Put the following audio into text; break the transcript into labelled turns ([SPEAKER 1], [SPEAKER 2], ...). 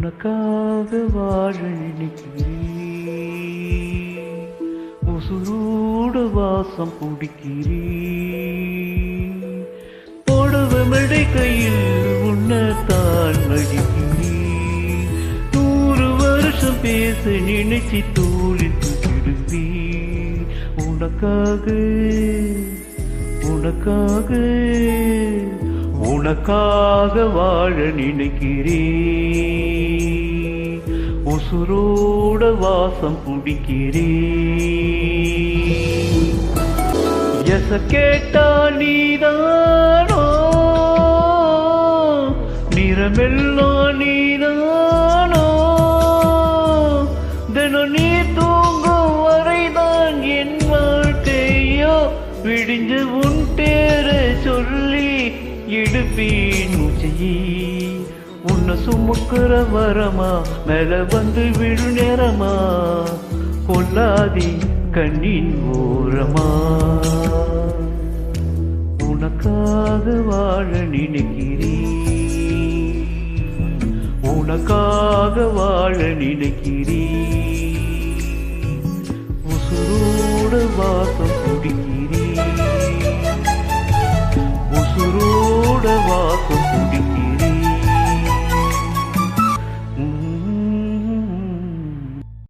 [SPEAKER 1] உனக்காக வாழ நினைக்கிறேன், உசுரோட வாசம் பிடிக்கிறேன். போடவ மெடை கையில் உன்னைத்தான் மடிக்கிறேன். 100 வருஷம் பேச நினைச்சி தூளி தூக்கிடுவேன். உனக்காக உனக்காக உனக்காக வாழ நினைக்கிறேன், உசுரோட வாசம் பிடிக்கிறேன். எச கேட்டா நீதானோ, நிறமெல்லாம் நீதானோ, தினம் நீ தூங்கும் வரைதான் என் வாழ்க்கையோ. விடிஞ்சு உன் பேரை சொல்லி இடுப்பேன் மூச்சையே. உன்னை சுமக்கிற வரமா மேல வந்து விழு நேரமா, கொல்லாதே கண்ணின் ஓரமா. உனக்காக வாழ நினைக்கிறேன், உனக்காக வாழ நினைக்கிறேன், உசுரோட வாசம்